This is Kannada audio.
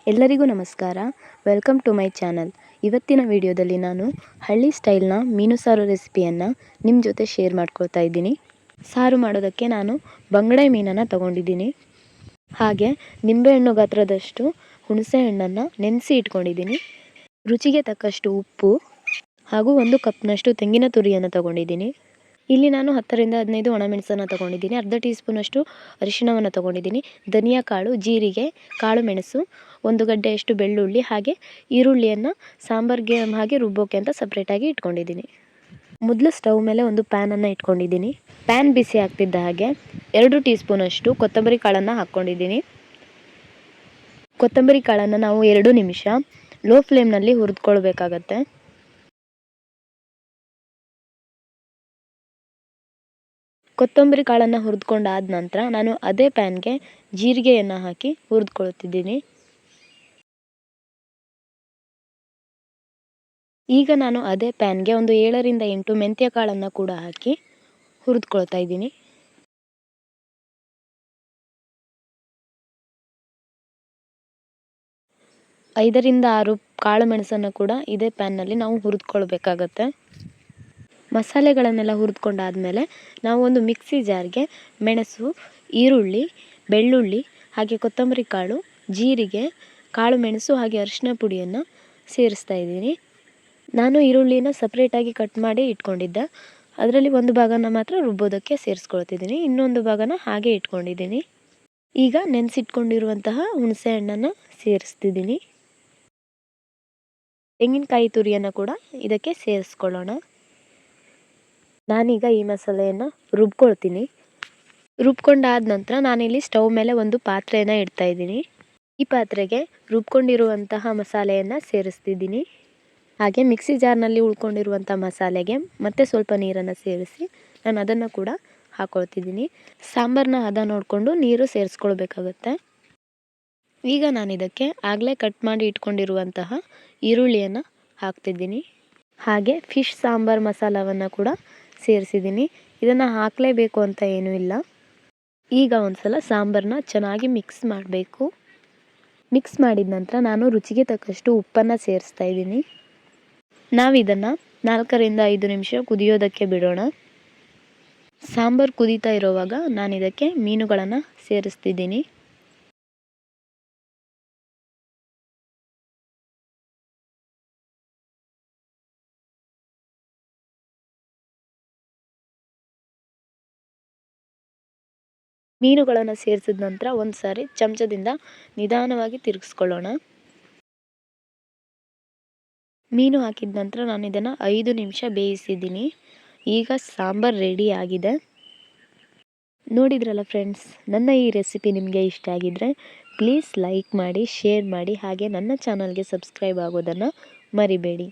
ಎಲ್ಲರಿಗೂ ನಮಸ್ಕಾರ. Welcome to my channel. ಇವತ್ತಿನ ವಿಡಿಯೋದಲ್ಲಿ ನಾನು ಹಳ್ಳಿ ಸ್ಟೈಲ್ನ ಮೀನು ಸಾರು ರೆಸಿಪಿಯನ್ನು ನಿಮ್ಮ ಜೊತೆ ಶೇರ್ ಮಾಡ್ಕೊಳ್ತಾ ಇದ್ದೀನಿ. ಸಾರು ಮಾಡೋದಕ್ಕೆ ನಾನು ಬಂಗಡೆ ಮೀನನ್ನು ತಗೊಂಡಿದ್ದೀನಿ. ಹಾಗೆ ನಿಂಬೆಹಣ್ಣು ಗಾತ್ರದಷ್ಟು ಹುಣಸೆ ಹಣ್ಣನ್ನು ನೆನೆಸಿ ಇಟ್ಕೊಂಡಿದ್ದೀನಿ. ರುಚಿಗೆ ತಕ್ಕಷ್ಟು ಉಪ್ಪು ಹಾಗೂ 1 ಕಪ್ನಷ್ಟು ತೆಂಗಿನ ತುರಿಯನ್ನು ತಗೊಂಡಿದ್ದೀನಿ. ಇಲ್ಲಿ ನಾನು 10ರಿಂದ 15 ಒಣಮೆಣಸನ್ನು ತಗೊಂಡಿದ್ದೀನಿ. ಅರ್ಧ ಟೀ ಸ್ಪೂನಷ್ಟು ಅರಿಶಿಣವನ್ನು ತಗೊಂಡಿದ್ದೀನಿ. ಧನಿಯಾ ಕಾಳು, ಜೀರಿಗೆ, ಕಾಳು ಮೆಣಸು, 1 ಗಡ್ಡೆಯಷ್ಟು ಬೆಳ್ಳುಳ್ಳಿ ಹಾಗೆ ಈರುಳ್ಳಿಯನ್ನು ಸಾಂಬಾರಿಗೆ ಹಾಗೆ ರುಬ್ಬೋಕೆ ಅಂತ ಸಪ್ರೇಟಾಗಿ ಇಟ್ಕೊಂಡಿದ್ದೀನಿ. ಮೊದಲು ಸ್ಟವ್ ಮೇಲೆ ಒಂದು ಪ್ಯಾನನ್ನು ಇಟ್ಕೊಂಡಿದ್ದೀನಿ. ಪ್ಯಾನ್ ಬಿಸಿ ಆಗ್ತಿದ್ದ ಹಾಗೆ 2 ಟೀ ಸ್ಪೂನಷ್ಟು ಕೊತ್ತಂಬರಿ ಕಾಳನ್ನು ಹಾಕ್ಕೊಂಡಿದ್ದೀನಿ. ಕೊತ್ತಂಬರಿ ಕಾಳನ್ನು ನಾವು 2 ನಿಮಿಷ ಲೋ ಫ್ಲೇಮ್ನಲ್ಲಿ ಹುರಿದುಕೊಳ್ಬೇಕಾಗತ್ತೆ. ಕೊತ್ತಂಬರಿ ಕಾಳನ್ನು ಹುರಿದುಕೊಂಡಾದ ನಂತರ ನಾನು ಅದೇ ಪ್ಯಾನ್ಗೆ ಜೀರಿಗೆಯನ್ನು ಹಾಕಿ ಹುರಿದುಕೊಳ್ತಿದ್ದೀನಿ. ಈಗ ನಾನು ಅದೇ ಪ್ಯಾನ್ಗೆ ಒಂದು 7ರಿಂದ 8 ಮೆಂತ್ಯ ಕಾಳನ್ನು ಕೂಡ ಹಾಕಿ ಹುರಿದುಕೊಳ್ತಾ ಇದ್ದೀನಿ. ಐದರಿಂದ 6 ಕಾಳು ಮೆಣಸನ್ನು ಕೂಡ ಇದೇ ಪ್ಯಾನ್ನಲ್ಲಿ ನಾವು ಹುರಿದುಕೊಳ್ಬೇಕಾಗತ್ತೆ. ಮಸಾಲೆಗಳನ್ನೆಲ್ಲ ಹುರಿದುಕೊಂಡಾದಮೇಲೆ ನಾವು ಒಂದು ಮಿಕ್ಸಿ ಜಾರ್ಗೆ ಮೆಣಸು, ಈರುಳ್ಳಿ, ಬೆಳ್ಳುಳ್ಳಿ ಹಾಗೆ ಕೊತ್ತಂಬರಿ ಕಾಳು, ಜೀರಿಗೆ, ಕಾಳು ಮೆಣಸು ಹಾಗೆ ಅರಿಶಿನ ಪುಡಿಯನ್ನು ಸೇರಿಸ್ತಾ ಇದ್ದೀನಿ. ನಾನು ಈರುಳ್ಳಿನ ಸಪ್ರೇಟಾಗಿ ಕಟ್ ಮಾಡಿ ಇಟ್ಕೊಂಡಿದ್ದೆ. ಅದರಲ್ಲಿ ಒಂದು ಭಾಗನ ಮಾತ್ರ ರುಬ್ಬೋದಕ್ಕೆ ಸೇರಿಸ್ಕೊಳ್ತಿದ್ದೀನಿ, ಇನ್ನೊಂದು ಭಾಗನ ಹಾಗೆ ಇಟ್ಕೊಂಡಿದ್ದೀನಿ. ಈಗ ನೆನೆಸಿಟ್ಕೊಂಡಿರುವಂತಹ ಹುಣಸೆ ಹಣ್ಣನ್ನು ಸೇರಿಸ್ತಿದ್ದೀನಿ. ತೆಂಗಿನಕಾಯಿ ತುರಿಯನ್ನು ಕೂಡ ಇದಕ್ಕೆ ಸೇರಿಸ್ಕೊಳ್ಳೋಣ. ನಾನೀಗ ಈ ಮಸಾಲೆಯನ್ನು ರುಬ್ಕೊಳ್ತೀನಿ. ರುಬ್ಕೊಂಡಾದ ನಂತರ ನಾನಿಲ್ಲಿ ಸ್ಟವ್ ಮೇಲೆ ಒಂದು ಪಾತ್ರೆಯನ್ನು ಇಡ್ತಾ ಇದ್ದೀನಿ. ಈ ಪಾತ್ರೆಗೆ ರುಬ್ಕೊಂಡಿರುವಂತಹ ಮಸಾಲೆಯನ್ನು ಸೇರಿಸ್ತಿದ್ದೀನಿ. ಹಾಗೆ ಮಿಕ್ಸಿ ಜಾರ್ನಲ್ಲಿ ಉಳ್ಕೊಂಡಿರುವಂಥ ಮಸಾಲೆಗೆ ಮತ್ತೆ ಸ್ವಲ್ಪ ನೀರನ್ನು ಸೇರಿಸಿ ನಾನು ಅದನ್ನು ಕೂಡ ಹಾಕ್ಕೊಳ್ತಿದ್ದೀನಿ. ಸಾಂಬಾರನ್ನ ಹದ ನೋಡಿಕೊಂಡು ನೀರು ಸೇರಿಸ್ಕೊಳ್ಬೇಕಾಗತ್ತೆ. ಈಗ ನಾನು ಇದಕ್ಕೆ ಆಗಲೇ ಕಟ್ ಮಾಡಿ ಇಟ್ಕೊಂಡಿರುವಂತಹ ಈರುಳ್ಳಿಯನ್ನು ಹಾಕ್ತಿದ್ದೀನಿ. ಹಾಗೆ ಫಿಶ್ ಸಾಂಬಾರ್ ಮಸಾಲವನ್ನು ಕೂಡ ಸೇರಿಸಿದ್ದೀನಿ. ಇದನ್ನು ಹಾಕಲೇಬೇಕು ಅಂತ ಏನೂ ಇಲ್ಲ. ಈಗ ಒಂದ್ಸಲ ಸಾಂಬಾರನ್ನ ಚೆನ್ನಾಗಿ ಮಿಕ್ಸ್ ಮಾಡಬೇಕು. ಮಿಕ್ಸ್ ಮಾಡಿದ ನಂತರ ನಾನು ರುಚಿಗೆ ತಕ್ಕಷ್ಟು ಉಪ್ಪನ್ನು ಸೇರಿಸ್ತಾ ಇದ್ದೀನಿ. ನಾವಿದನ್ನು 4ರಿಂದ 5 ನಿಮಿಷ ಕುದಿಯೋದಕ್ಕೆ ಬಿಡೋಣ. ಸಾಂಬಾರು ಕುದೀತಾ ಇರೋವಾಗ ನಾನು ಇದಕ್ಕೆ ಮೀನುಗಳನ್ನು ಸೇರಿಸ್ತಿದ್ದೀನಿ. ಮೀನುಗಳನ್ನು ಸೇರಿಸಿದ ನಂತರ ಒಂದು ಸಾರಿ ಚಮಚದಿಂದ ನಿಧಾನವಾಗಿ ತಿರುಗಿಸ್ಕೊಳ್ಳೋಣ. ಮೀನು ಹಾಕಿದ ನಂತರ ನಾನು ಇದನ್ನು 5 ನಿಮಿಷ ಬೇಯಿಸಿದ್ದೀನಿ. ಈಗ ಸಾಂಬಾರು ರೆಡಿ ಆಗಿದೆ. ನೋಡಿದ್ರಲ್ಲ ಫ್ರೆಂಡ್ಸ್, ನನ್ನ ಈ ರೆಸಿಪಿ ನಿಮಗೆ ಇಷ್ಟ ಆಗಿದ್ದರೆ ಪ್ಲೀಸ್ ಲೈಕ್ ಮಾಡಿ, ಶೇರ್ ಮಾಡಿ ಹಾಗೆ ನನ್ನ ಚಾನಲ್ಗೆ ಸಬ್ಸ್ಕ್ರೈಬ್ ಆಗೋದನ್ನು ಮರಿಬೇಡಿ.